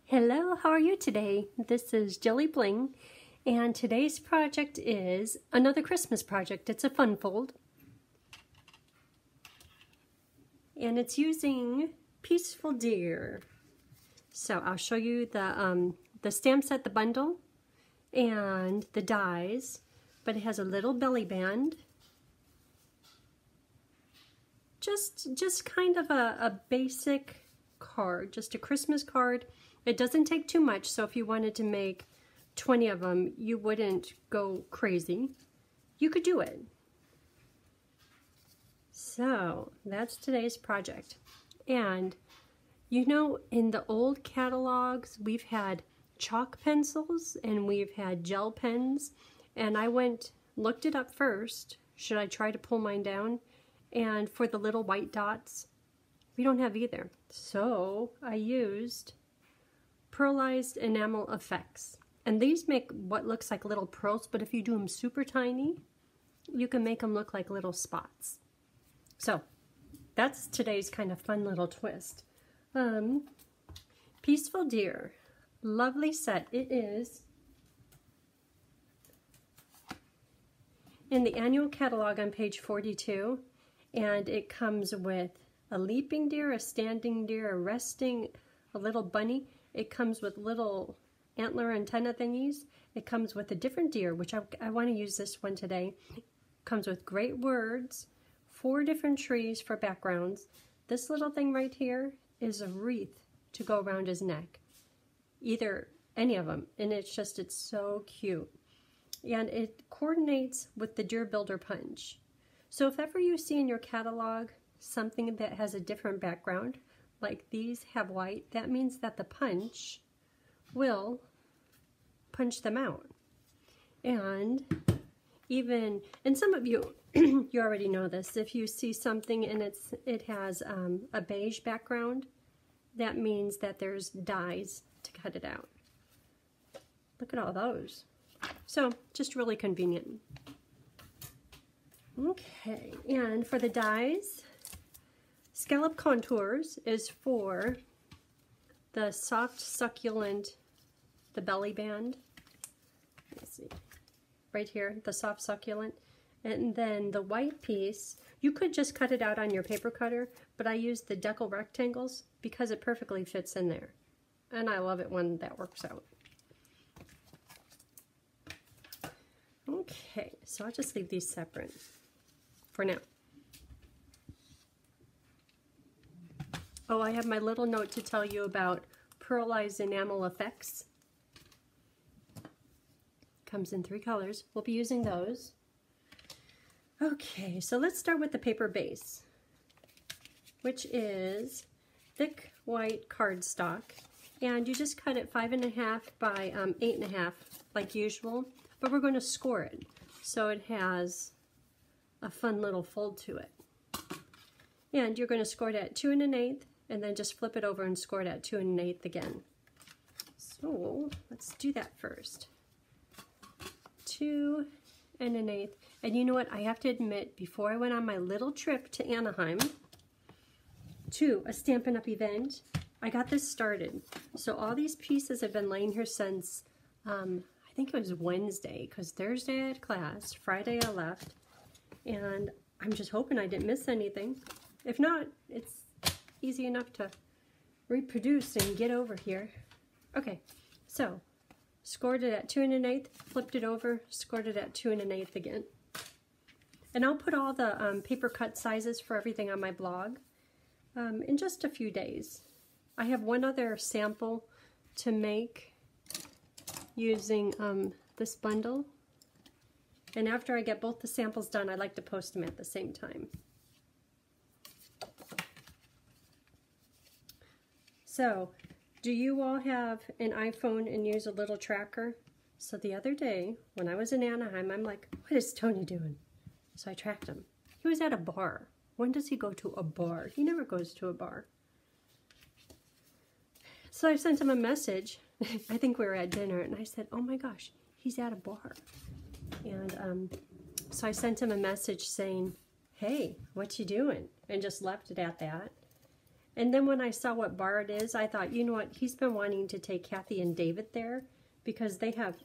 Hello, how are you today? This is JilliBling, and today's project is another Christmas project. It's a fun fold, and it's using Peaceful Deer. So I'll show you the stamp set, the bundle, and the dies, but it has a little belly band. Just kind of a basic card, just a Christmas card. It doesn't take too much, so if you wanted to make 20 of them, you wouldn't go crazy. You could do it. So that's today's project. And you know, in the old catalogs, we've had chalk pencils and we've had gel pens. And I looked it up first. Should I try to pull mine down? And for the little white dots, we don't have either. So I used pearlized enamel effects, and these make what looks like little pearls, but if you do them super tiny, you can make them look like little spots. So that's today's kind of fun little twist. Peaceful Deer, lovely set. It is in the annual catalog on page 42, and it comes with a leaping deer, a standing deer, a resting, a little bunny. It comes with little antler antenna thingies. It comes with a different deer, which I want to use this one today. It comes with great words, 4 different trees for backgrounds. This little thing right here is a wreath to go around his neck. Either any of them, and it's so cute. And it coordinates with the Deer Builder Punch. So if ever you see in your catalog something that has a different background, like these have white, that means that the punch will punch them out. And some of you, you already know this, if you see something and it has a beige background, that means that there's dies to cut it out. Look at all those. So, just really convenient. Okay, and for the dies, Scallop Contours is for the soft succulent, the belly band. Let's see, right here, the soft succulent. And then the white piece, you could just cut it out on your paper cutter, but I used the decal rectangles because it perfectly fits in there. And I love it when that works out. Okay, so I'll just leave these separate for now. Oh, I have my little note to tell you about pearlized enamel effects. Comes in 3 colors. We'll be using those. Okay, so let's start with the paper base, which is thick white cardstock. And you just cut it 5.5 by 8.5 like usual, but we're going to score it so it has a fun little fold to it. And you're going to score it at 2 1/8, and then just flip it over and score it at 2 1/8 again. So let's do that first. 2 1/8. And you know what? I have to admit, before I went on my little trip to Anaheim to a Stampin' Up! Event, I got this started. So all these pieces have been laying here since, I think it was Wednesday, because Thursday I had class, Friday I left, and I'm just hoping I didn't miss anything. If not, it's easy enough to reproduce and get over here. Okay, so scored it at 2 1/8, flipped it over, scored it at 2 1/8 again. And I'll put all the paper cut sizes for everything on my blog in just a few days. I have one other sample to make using this bundle. And after I get both the samples done, I like to post them at the same time. So, do you all have an iPhone and use a little tracker? So the other day, when I was in Anaheim, I'm like, what is Tony doing? So I tracked him. He was at a bar. When does he go to a bar? He never goes to a bar. So I sent him a message. I think we were at dinner, and I said, oh my gosh, he's at a bar. And so I sent him a message saying, hey, what you doing? And just left it at that. And then when I saw what bar it is, I thought, you know what, he's been wanting to take Kathy and David there because they have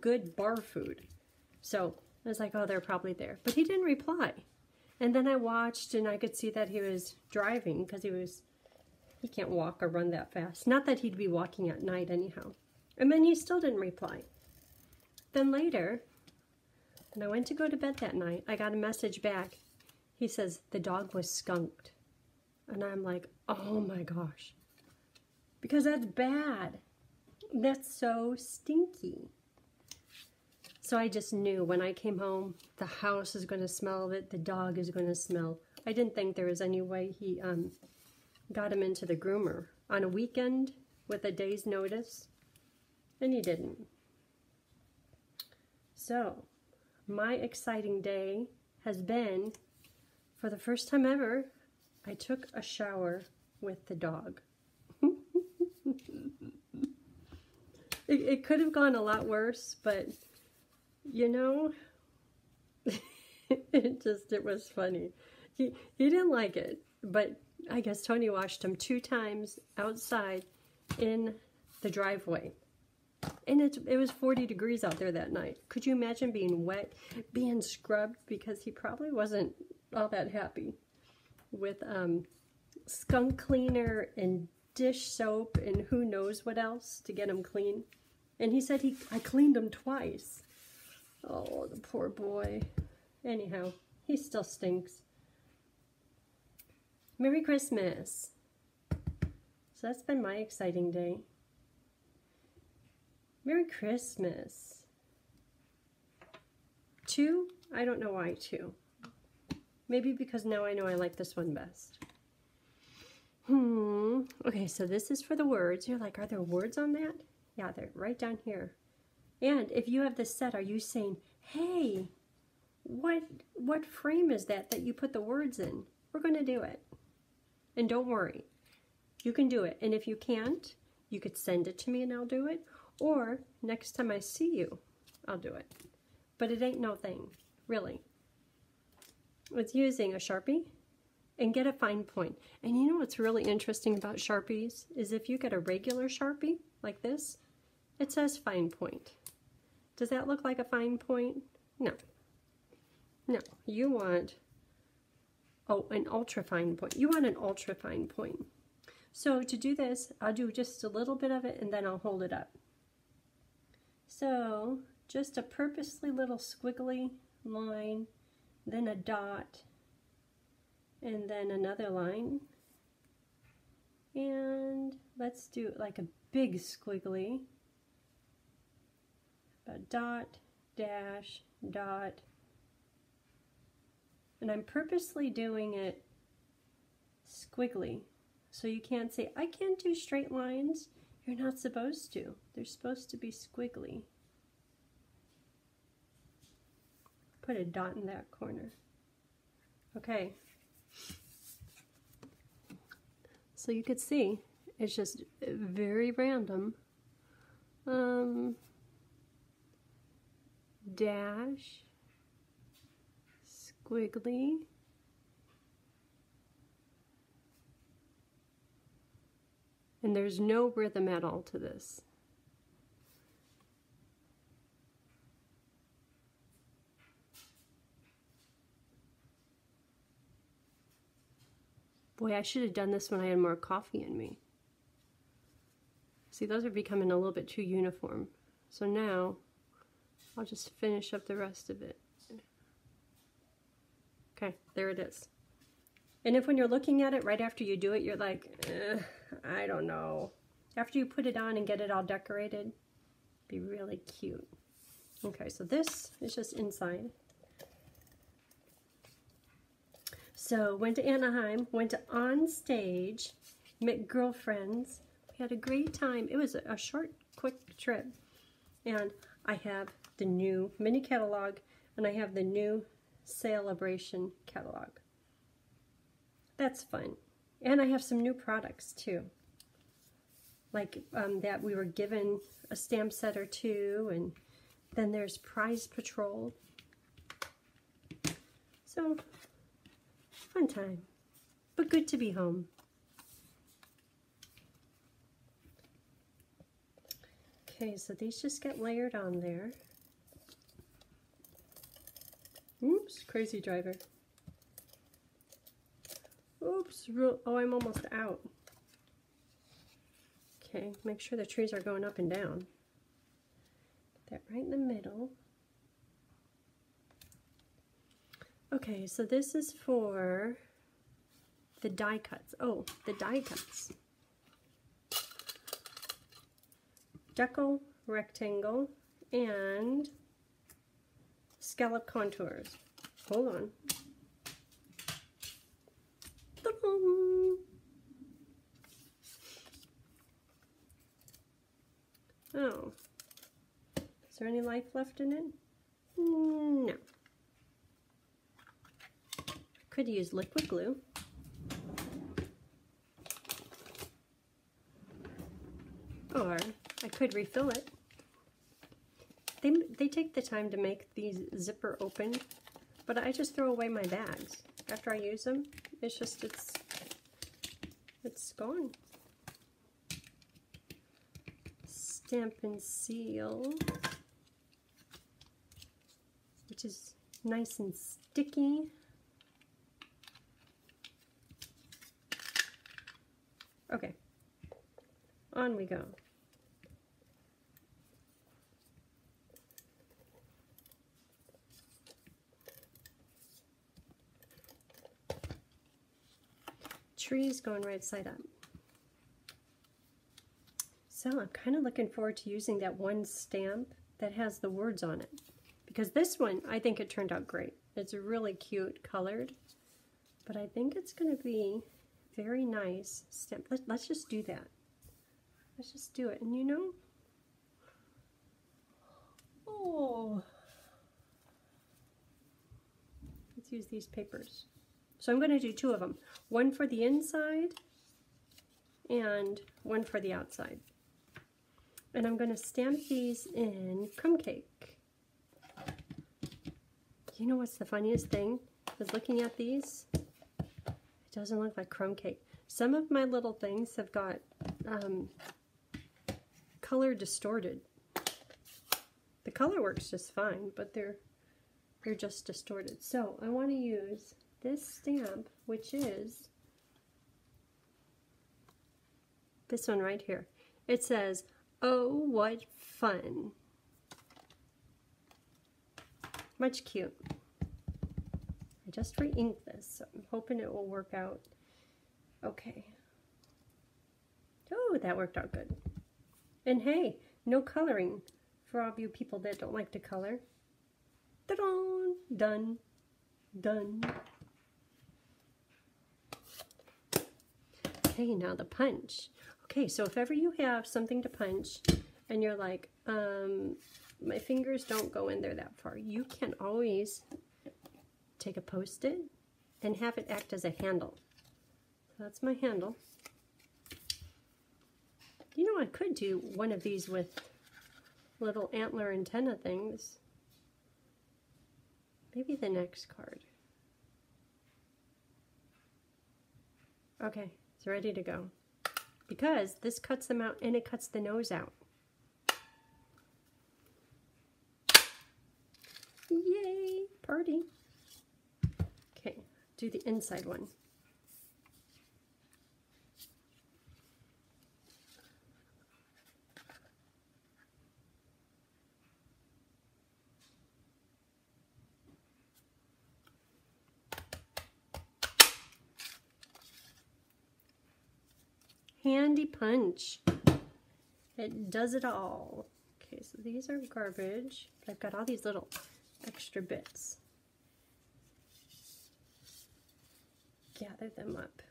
good bar food. So I was like, oh, they're probably there. But he didn't reply. And then I watched and I could see that he was driving because he can't walk or run that fast. Not that he'd be walking at night anyhow. And then he still didn't reply. Then later, when I went to go to bed that night, I got a message back. He says, the dog was skunked. And I'm like, oh my gosh. Because that's bad. That's so stinky. So I just knew when I came home, the house is going to smell of it. The dog is going to smell. I didn't think there was any way he got him into the groomer on a weekend with a day's notice. And he didn't. So my exciting day has been, for the first time ever, I took a shower with the dog. It could have gone a lot worse, but you know, it was funny. He didn't like it, but I guess Tony washed him 2 times outside in the driveway. And it was 40 degrees out there that night. Could you imagine being wet, being scrubbed? Because he probably wasn't all that happy with skunk cleaner and dish soap and who knows what else to get him clean. And he said I cleaned him twice. Oh, the poor boy. Anyhow, he still stinks. Merry Christmas. So that's been my exciting day. Merry Christmas. 2? I don't know why 2. Maybe because now I know I like this one best. Okay, so this is for the words. You're like, are there words on that? Yeah, they're right down here. And if you have this set, are you saying, hey, what frame is that you put the words in? We're going to do it. And don't worry. You can do it. And if you can't, you could send it to me and I'll do it. Or next time I see you, I'll do it. But it ain't no thing, really. It's using a Sharpie and get a fine point. And you know what's really interesting about Sharpies is if you get a regular Sharpie like this, it says fine point. Does that look like a fine point? No. No, you want, an ultra fine point. You want an ultra fine point. So to do this, I'll do just a little bit of it and then I'll hold it up. So just a purposely little squiggly line, then a dot, and then another line. And let's do like a big squiggly. A dot, dash, dot. And I'm purposely doing it squiggly. So you can't say, I can't do straight lines. You're not supposed to. They're supposed to be squiggly. Put a dot in that corner. Okay. So you could see, it's just very random. Dash, squiggly, and there's no rhythm at all to this. Boy, I should have done this when I had more coffee in me. See, those are becoming a little bit too uniform. So now I'll just finish up the rest of it. Okay, there it is. And if when you're looking at it right after you do it, you're like, I don't know. After you put it on and get it all decorated, be really cute. Okay, so this is just inside. So went to Anaheim, went to On Stage, met girlfriends. We had a great time. It was a short, quick trip. And I have the new mini catalog and I have the new Celebration catalog. That's fun. And I have some new products too. Like that we were given a stamp set or two, and then there's Prize Patrol. So, fun time. But good to be home. Okay, so these just get layered on there. Oops, crazy driver. Oops, oh, I'm almost out. Okay, make sure the trees are going up and down. Put that right in the middle. Okay, so this is for the die cuts. Oh, the die cuts. Decal, rectangle, and scallop contours. Hold on. Ta-da! Oh. Is there any life left in it? No. Could use liquid glue. Or I could refill it. They take the time to make these zipper open, but I just throw away my bags after I use them. It's just, it's gone. Stamp and seal, which is nice and sticky. Okay, on we go. Trees going right side up. So I'm kind of looking forward to using that one stamp that has the words on it, because this one, I think it turned out great. It's really cute colored, but I think it's going to be very nice stamp. Let's just do that. Let's just do it. And you know, oh, let's use these papers. So I'm going to do two of them. One for the inside and one for the outside. And I'm going to stamp these in crumb cake. You know what's the funniest thing? I was looking at these. It doesn't look like crumb cake. Some of my little things have got color distorted. The color works just fine, but they're just distorted. So I want to use this stamp, which is this one right here. It says, "Oh, what fun." Much cute. I just re-inked this, so I'm hoping it will work out okay. Oh, that worked out good. And hey, no coloring for all of you people that don't like to color. Ta-da! Done. Done. Okay, now the punch. Okay, so if ever you have something to punch and you're like, my fingers don't go in there that far, you can always take a Post-it and have it act as a handle. So that's my handle. You know, I could do one of these with little antler antenna things. Maybe the next card. Okay, it's ready to go. Because this cuts them out and it cuts the nose out. Yay, party. Okay, do the inside one. Handy punch. It does it all. Okay, so these are garbage, but I've got all these little extra bits. Gather them up.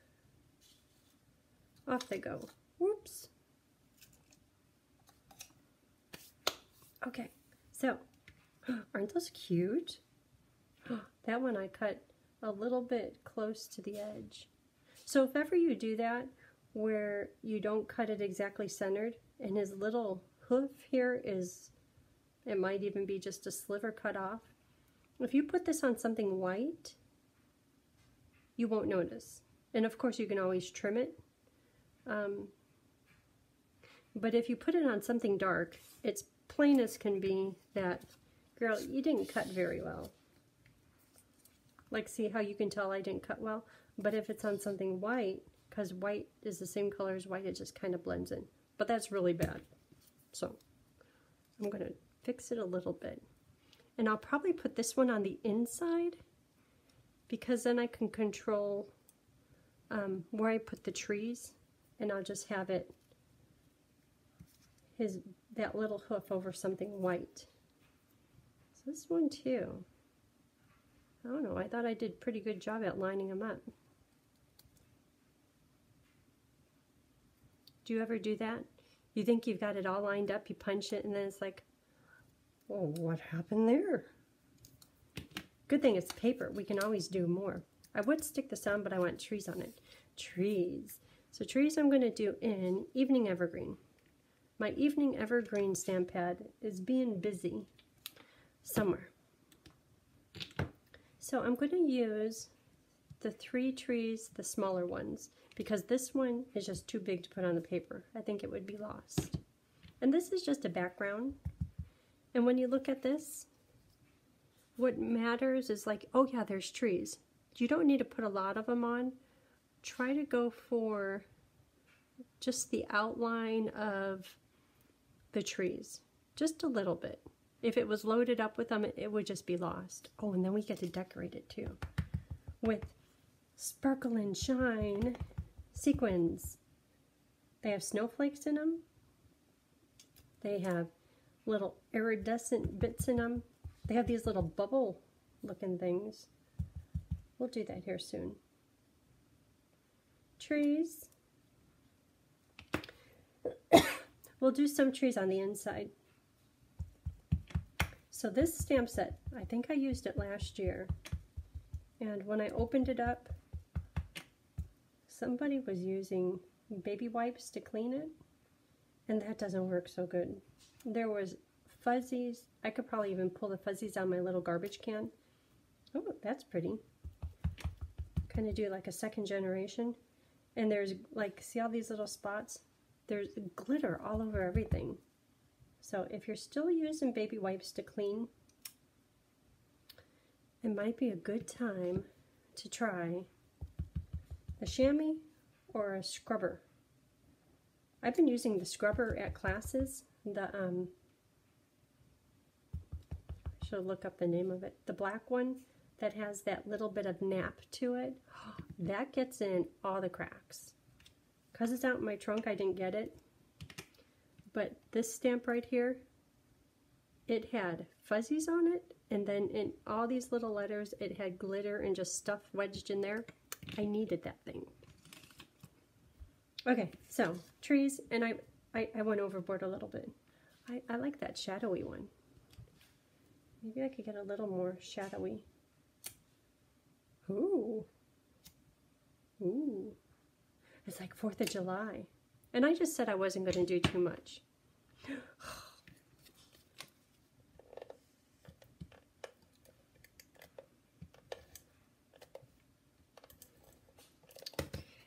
Off they go. Whoops. Okay, so aren't those cute? That one I cut a little bit close to the edge. So if ever you do that, where you don't cut it exactly centered, and his little hoof here is, it might even be just a sliver cut off. If you put this on something white, you won't notice. And of course you can always trim it. But if you put it on something dark, it's plain as can be that, girl, you didn't cut very well. Like, see how you can tell I didn't cut well? But if it's on something white, because white is the same color as white, it just kind of blends in. But that's really bad. So I'm going to fix it a little bit. And I'll probably put this one on the inside, because then I can control where I put the trees, and I'll just have it, that little hoof over something white. So this one too. I don't know, I thought I did a pretty good job at lining them up. Do you ever do that? You think you've got it all lined up, you punch it, and then it's like, oh, what happened there? Good thing it's paper. We can always do more. I would stick this on, but I want trees on it. Trees. So trees I'm going to do in Evening Evergreen. My Evening Evergreen stamp pad is being busy somewhere. So I'm going to use the 3 trees, the smaller ones, because this one is just too big to put on the paper. I think it would be lost. And this is just a background. And when you look at this, what matters is like, oh yeah, there's trees. You don't need to put a lot of them on. Try to go for just the outline of the trees, just a little bit. If it was loaded up with them, it would just be lost. Oh, and then we get to decorate it too with sparkle and shine sequins. They have snowflakes in them. They have little iridescent bits in them. They have these little bubble looking things. We'll do that here soon. Trees. We'll do some trees on the inside. So this stamp set, I think I used it last year. And when I opened it up, somebody was using baby wipes to clean it. And that doesn't work so good. There was fuzzies. I could probably even pull the fuzzies on my little garbage can. Oh, that's pretty. Kind of do like a second generation. And there's like, see all these little spots? There's glitter all over everything. So if you're still using baby wipes to clean, it might be a good time to try a chamois or a scrubber. I've been using the scrubber at classes. The I should look up the name of it. The black one that has that little bit of nap to it. That gets in all the cracks. Because it's out in my trunk, I didn't get it. But this stamp right here, it had fuzzies on it, and then in all these little letters, it had glitter and just stuff wedged in there. I needed that thing. Okay, so trees, and I went overboard a little bit. I like that shadowy one. Maybe I could get a little more shadowy. Ooh. Ooh. It's like 4th of July. And I just said I wasn't going to do too much.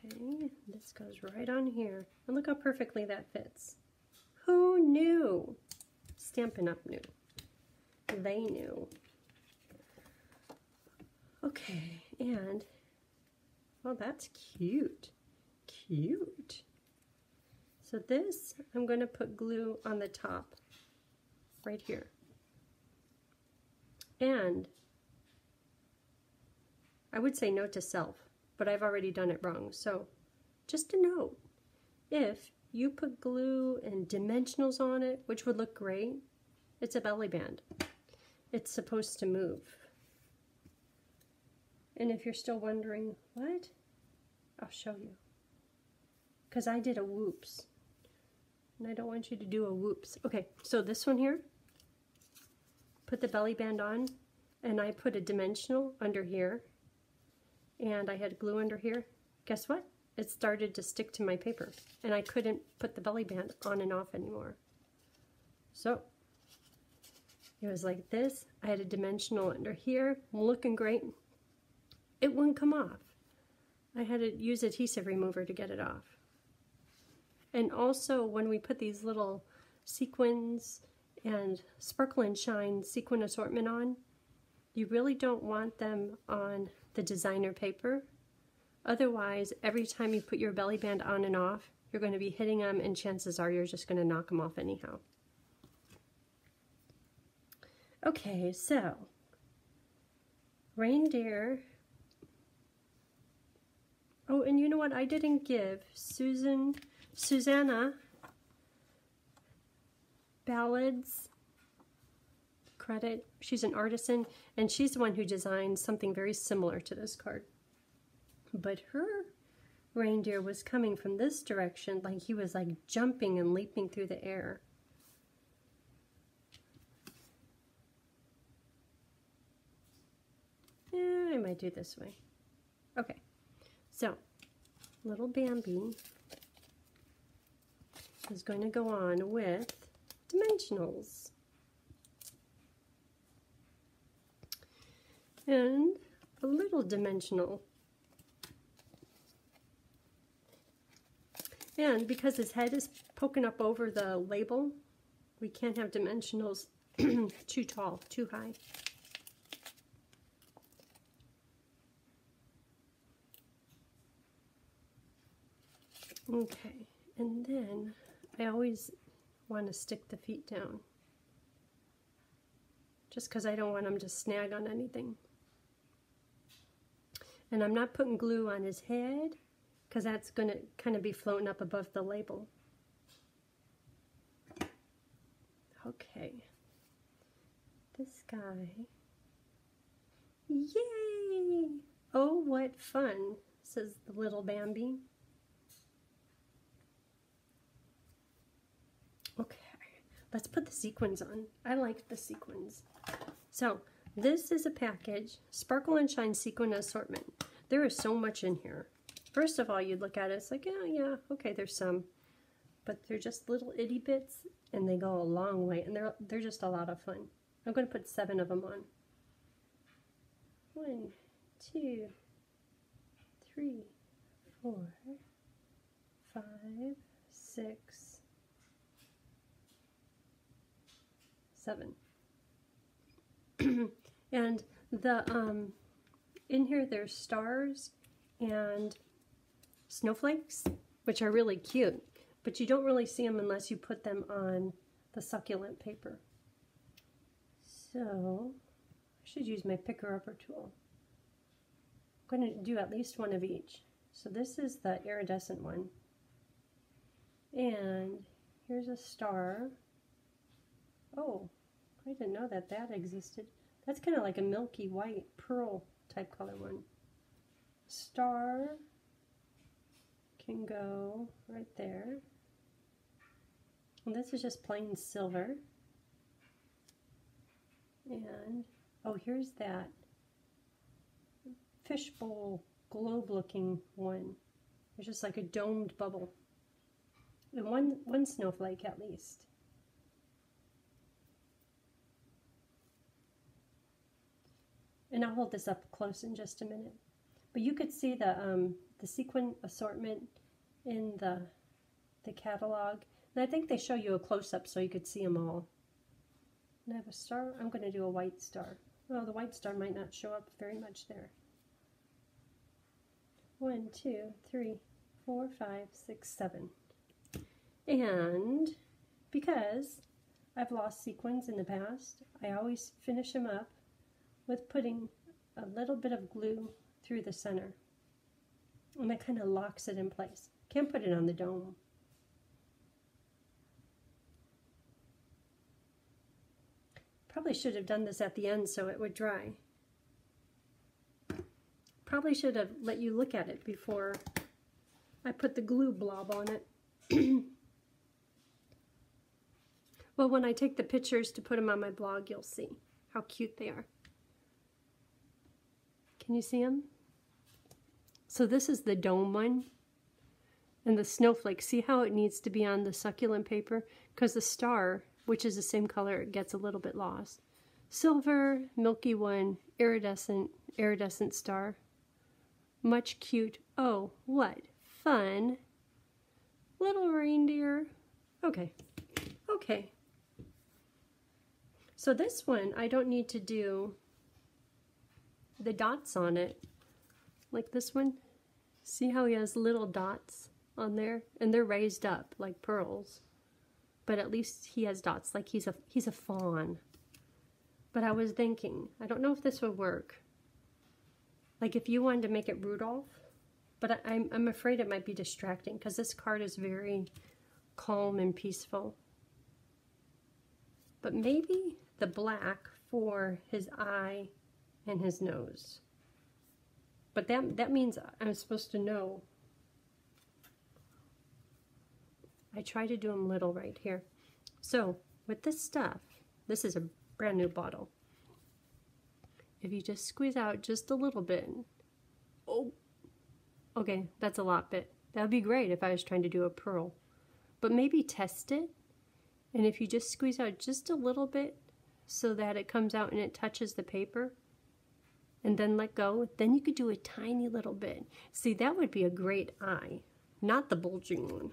Okay, this goes right on here. And look how perfectly that fits. Who knew? Stampin' Up! Knew. They knew. Okay, and, well, that's cute. Cute. So this, I'm going to put glue on the top, right here. And I would say note to self, but I've already done it wrong. So just a note, if you put glue and dimensionals on it, which would look great, it's a belly band. It's supposed to move. And if you're still wondering, what? I'll show you. Because I did a whoops. And I don't want you to do a whoops. Okay, so this one here, put the belly band on, and I put a dimensional under here, and I had glue under here. Guess what? It started to stick to my paper, and I couldn't put the belly band on and off anymore. So it was like this. I had a dimensional under here, looking great. It wouldn't come off. I had to use adhesive remover to get it off. And also when we put these little sequins and sparkle and shine sequin assortment on, you really don't want them on the designer paper. Otherwise, every time you put your belly band on and off, you're going to be hitting them, and chances are you're just going to knock them off anyhow. Okay, so reindeer. Oh, and you know what? I didn't give Suzsuanna Balazs credit. She's an artisan, and she's the one who designed something very similar to this card. But her reindeer was coming from this direction, like he was like jumping and leaping through the air. I might do this way. Okay, so little Bambi is going to go on with dimensionals. And a little dimensional. And because his head is poking up over the label, we can't have dimensionals too tall, too high. Okay, and then I always want to stick the feet down, just because I don't want them to snag on anything. And I'm not putting glue on his head, because that's going to kind of be floating up above the label. Okay, this guy, yay! Oh, what fun, says the little Bambi. Okay, let's put the sequins on. I like the sequins. So, this is a package, Sparkle and Shine Sequin Assortment. There is so much in here. First of all, you'd look at it, it's like, oh yeah, okay, there's some. But they're just little itty bits, and they go a long way, and they're just a lot of fun. I'm going to put 7 of them on. 1, 2, 3, 4, 5, 6, 7. And the in here there's stars and snowflakes, which are really cute, but you don't really see them unless you put them on the succulent paper. So I should use my picker-upper tool. I'm going to do at least one of each. So this is the iridescent one, and here's a star. Oh, I didn't know that that existed. That's kind of like a milky white pearl type color one. Star can go right there. And this is just plain silver. And, oh, here's that fishbowl globe looking one. It's just like a domed bubble. And one snowflake at least. And I'll hold this up close in just a minute. But you could see the sequin assortment in the catalog. And I think they show you a close-up so you could see them all. And I have a star. I'm going to do a white star. Oh, the white star might not show up very much there. 1, 2, 3, 4, 5, 6, 7. And because I've lost sequins in the past, I always finish them up with putting a little bit of glue through the center. And that kind of locks it in place. Can't put it on the dome. Probably should have done this at the end so it would dry. Probably should have let you look at it before I put the glue blob on it. Well, when I take the pictures to put them on my blog, you'll see how cute they are. Can you see them? So this is the dome one. And the snowflake, see how it needs to be on the succulent paper? Because the star, which is the same color, it gets a little bit lost. Silver, milky one, iridescent star. Much cute. Oh, what fun. Little reindeer. Okay. Okay. So this one, I don't need to do the dots on it. Like this one. See how he has little dots on there? And they're raised up like pearls. But at least he has dots, like he's a fawn. But I was thinking, I don't know if this would work. Like if you wanted to make it Rudolph, but I'm afraid it might be distracting because this card is very calm and peaceful. But maybe the black for his eye and his nose. But that means I'm supposed to know. I try to do them little right here. So with this stuff, this is a brand new bottle. If you just squeeze out just a little bit. Oh, okay, that's a lot bit. That would be great if I was trying to do a pearl. But maybe test it. And if you just squeeze out just a little bit so that it comes out and it touches the paper, and then let go, then you could do a tiny little bit. See, that would be a great eye, not the bulging one.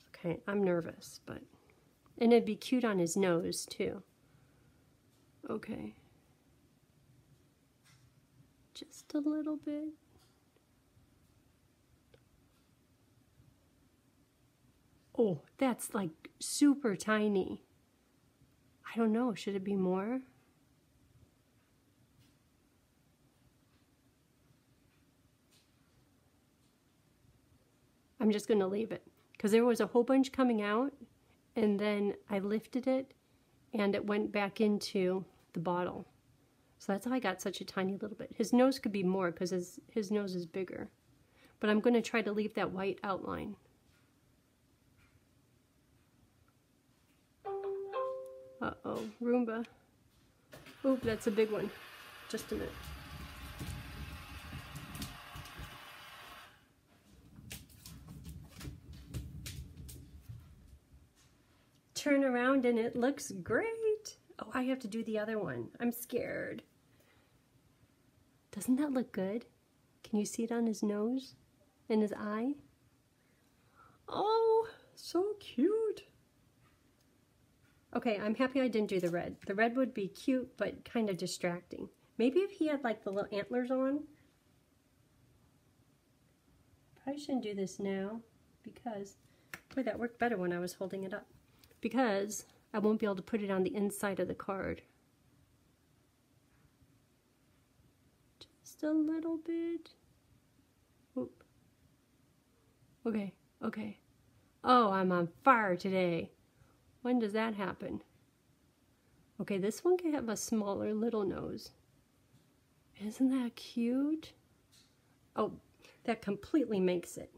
Okay, I'm nervous, but... And it'd be cute on his nose, too. Okay. Just a little bit. Oh, that's like super tiny. I don't know, should it be more? I'm just going to leave it because there was a whole bunch coming out and then I lifted it and it went back into the bottle. So that's how I got such a tiny little bit. His nose could be more because his nose is bigger. But I'm going to try to leave that white outline. Uh-oh, Roomba. Oop, that's a big one. Just a minute. Turn around and it looks great. Oh, I have to do the other one. I'm scared. Doesn't that look good? Can you see it on his nose and his eye? Oh, so cute. Okay, I'm happy I didn't do the red. The red would be cute, but kind of distracting. Maybe if he had like the little antlers on. Probably shouldn't do this now because, boy, that worked better when I was holding it up. Because I won't be able to put it on the inside of the card. Just a little bit. Oop. Okay, okay. Oh, I'm on fire today. When does that happen? Okay, this one can have a smaller little nose. Isn't that cute? Oh, that completely makes it.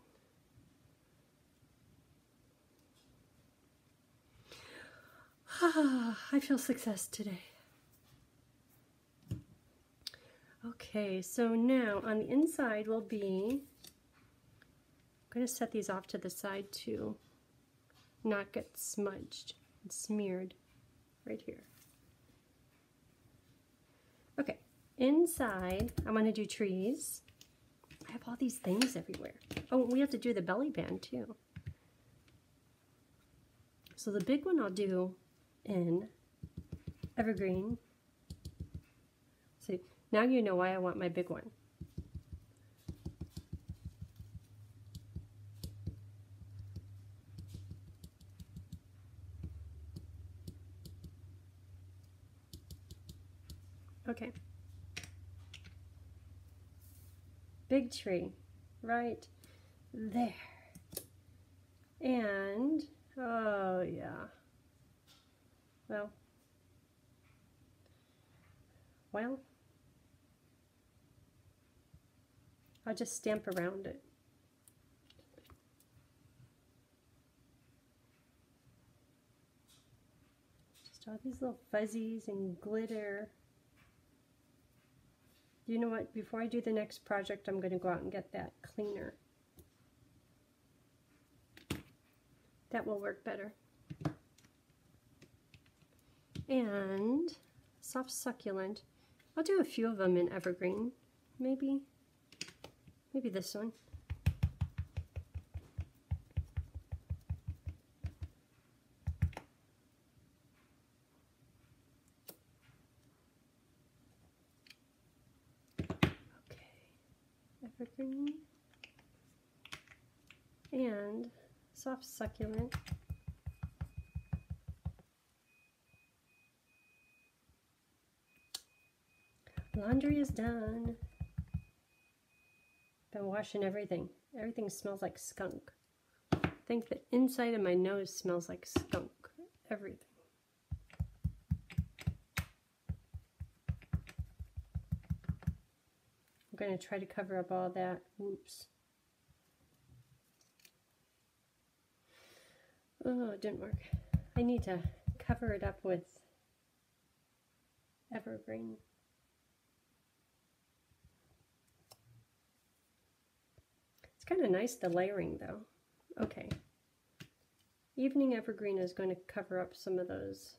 I feel success today. Okay, so now on the inside will be, I'm going to set these off to the side to not get smudged and smeared right here. Okay, inside I'm going to do trees. I have all these things everywhere. Oh, we have to do the belly band too. So the big one I'll do in evergreen. See, now you know why I want my big one. Okay. Big tree right there. And, oh yeah. Well, I'll just stamp around it. Just all these little fuzzies and glitter. You know what? Before I do the next project, I'm going to go out and get that cleaner. That will work better. And soft succulent. I'll do a few of them in evergreen. Maybe this one. evergreen, and soft succulent. Laundry is done. Been washing everything. Everything smells like skunk. I think the inside of my nose smells like skunk. Everything. I'm going to try to cover up all that. Oops. Oh, it didn't work. I need to cover it up with evergreen. It's kind of nice, the layering, though. Okay. Evening evergreen is going to cover up some of those.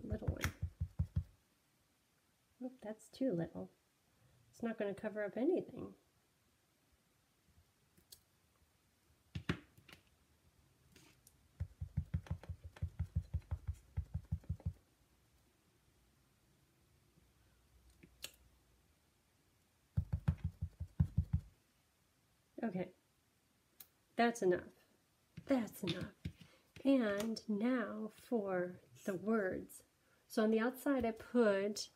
Little one. Oh, that's too little. It's not going to cover up anything. Okay, that's enough. That's enough. And now for the words. So on the outside I put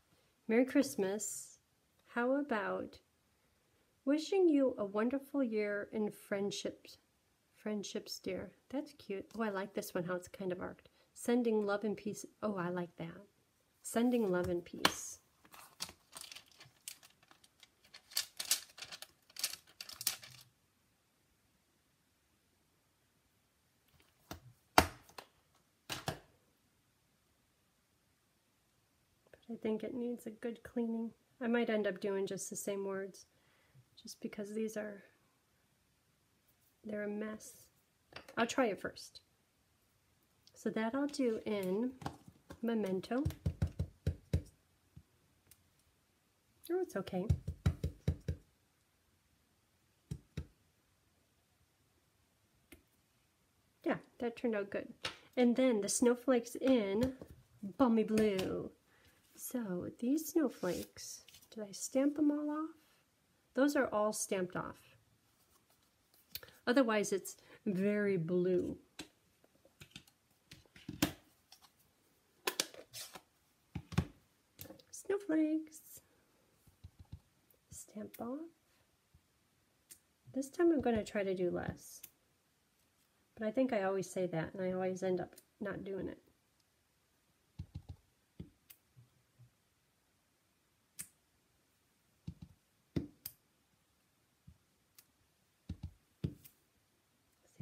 Merry Christmas. How about wishing you a wonderful year in friendships. Friendships, dear. That's cute. Oh, I like this one, how it's kind of arced. Sending love and peace. Oh, I like that. Sending love and peace. I think it needs a good cleaning. I might end up doing just the same words, just because they're a mess. I'll try it first. So that I'll do in Memento. Oh, it's okay. Yeah, that turned out good. And then the snowflakes in Balmy Blue. So these snowflakes, did I stamp them all off? Those are all stamped off. Otherwise it's very blue. Snowflakes. Stamp off. This time I'm going to try to do less. But I think I always say that and I always end up not doing it.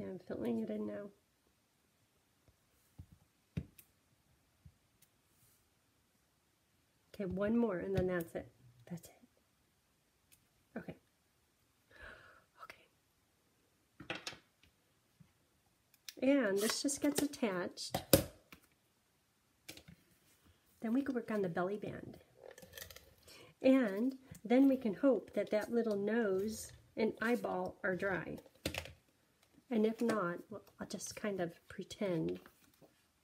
I'm filling it in now. Okay, one more and then that's it. That's it. Okay. Okay. And this just gets attached. Then we can work on the belly band. And then we can hope that that little nose and eyeball are dry. And if not, well, I'll just kind of pretend.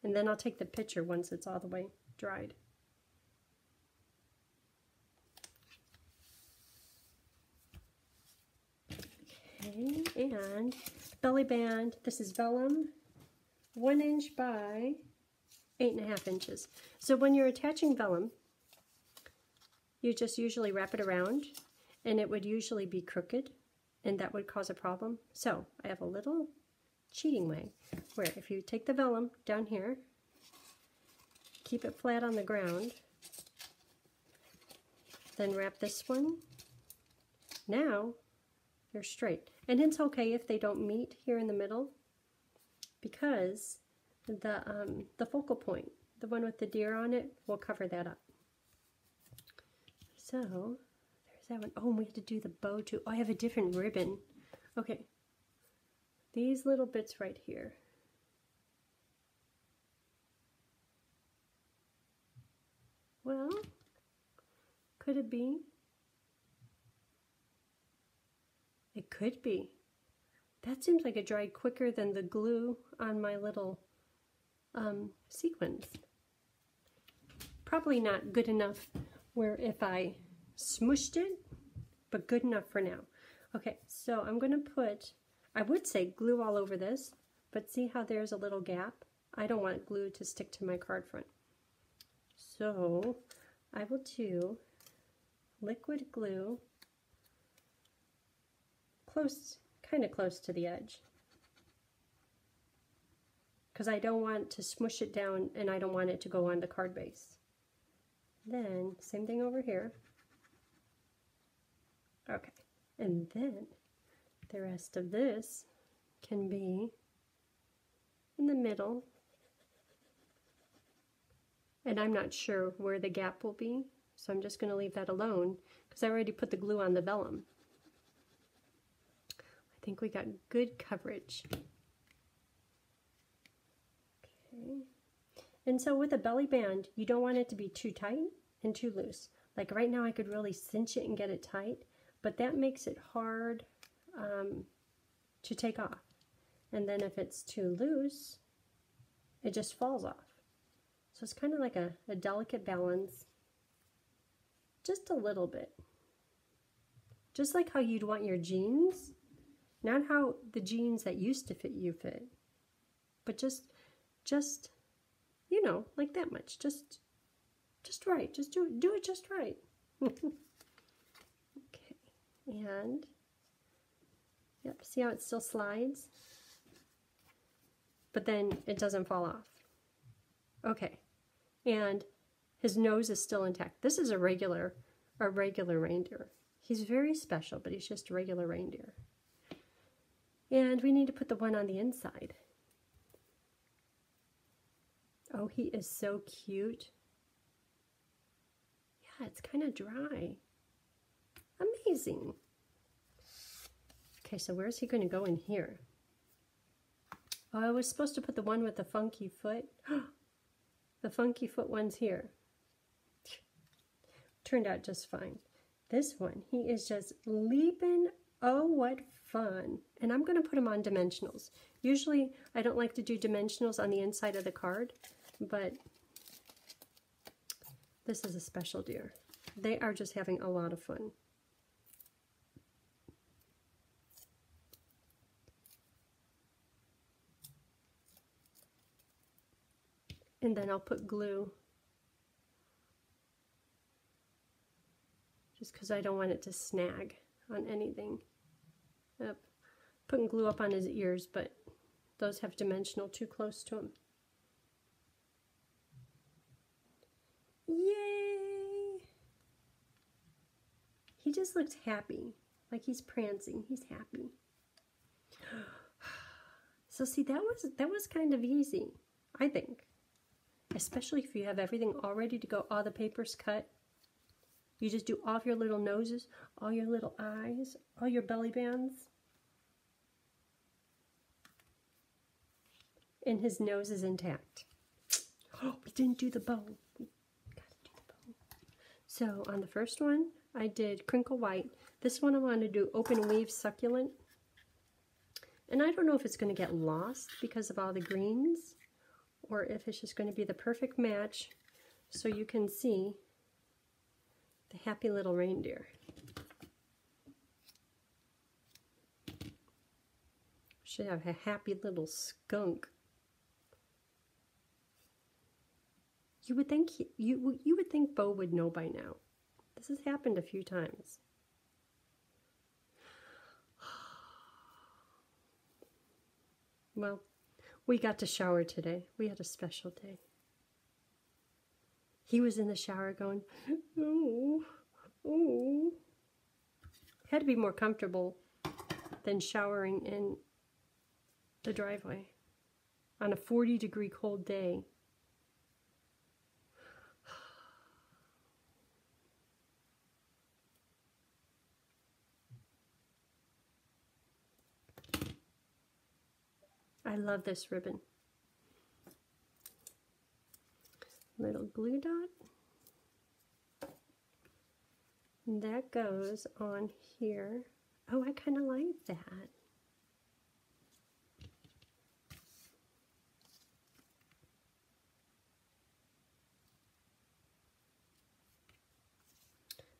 And then I'll take the picture once it's all the way dried. Okay, and belly band. This is vellum, 1 inch by 8.5 inches. So when you're attaching vellum, you just usually wrap it around, and it would usually be crooked. And that would cause a problem. So I have a little cheating way where if you take the vellum down here, keep it flat on the ground, then wrap this one. Now they're straight. And it's okay if they don't meet here in the middle because the focal point, the one with the deer on it, will cover that up. So that one. Oh, and we have to do the bow too. Oh, I have a different ribbon. Okay. These little bits right here. Well, could it be? It could be. That seems like it dried quicker than the glue on my little sequins. Probably not good enough where if I smushed it, but good enough for now. Okay, so I'm going to put, I would say glue all over this, but see how there's a little gap? I don't want glue to stick to my card front. So I will do liquid glue close, kind of close to the edge, because I don't want to smush it down and I don't want it to go on the card base. Then same thing over here. Okay, and then the rest of this can be in the middle, and I'm not sure where the gap will be, so I'm just going to leave that alone because I already put the glue on the vellum. I think we got good coverage. Okay, and so with a belly band, you don't want it to be too tight and too loose. Like right now I could really cinch it and get it tight, but that makes it hard to take off. And then if it's too loose, it just falls off. So it's kind of like a delicate balance, just a little bit. Just like how you'd want your jeans, not how the jeans that used to fit you fit, but just you know, like that much, just right, just do it just right. Okay, and yep, see how it still slides? But then it doesn't fall off. Okay, and his nose is still intact. This is a regular reindeer. He's very special, but he's just a regular reindeer. And we need to put the one on the inside. Oh, he is so cute. Yeah, it's kind of dry. Amazing. Okay, so where's he going to go in here? Oh, I was supposed to put the one with the funky foot. The funky foot one's here. Turned out just fine. This one, he is just leaping. Oh, what fun. And I'm going to put him on dimensionals. Usually, I don't like to do dimensionals on the inside of the card, but this is a special deer. They are just having a lot of fun. And then I'll put glue, just because I don't want it to snag on anything. Yep. Putting glue up on his ears, but those have dimensional too close to him. Yay! He just looks happy, like he's prancing. He's happy. So see, that was kind of easy, I think. Especially if you have everything all ready to go, all the papers cut. You just do all of your little noses, all your little eyes, all your belly bands. And his nose is intact. Oh, we didn't do the bow. We gotta do the bow. So on the first one, I did crinkle white. This one I want to do open weave succulent. And I don't know if it's going to get lost because of all the greens, or if it's just going to be the perfect match so you can see the happy little reindeer. Should have a happy little skunk. You would think you would think Bo would know by now. This has happened a few times. Well, we got to shower today. We had a special day. He was in the shower going, oh, oh. Had to be more comfortable than showering in the driveway on a 40-degree cold day. I love this ribbon. Little glue dot. And that goes on here. Oh, I kind of like that.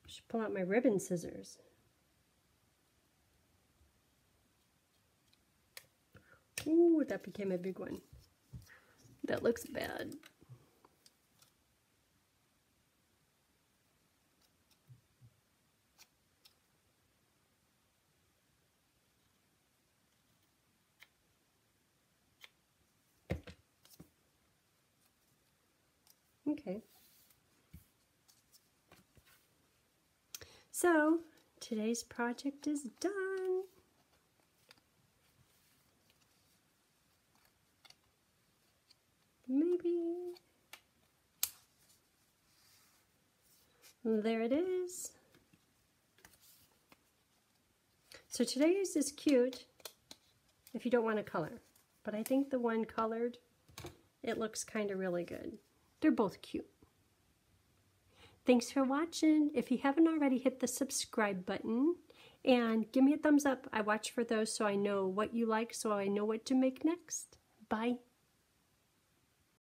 Should pull out my ribbon scissors. Ooh, that became a big one. That looks bad. Okay. So, today's project is done. Maybe. There it is. So today's is cute if you don't want to color. But I think the one colored, it looks kind of really good. They're both cute. Thanks for watching. If you haven't already, hit the subscribe button and give me a thumbs up. I watch for those so I know what you like, so I know what to make next. Bye.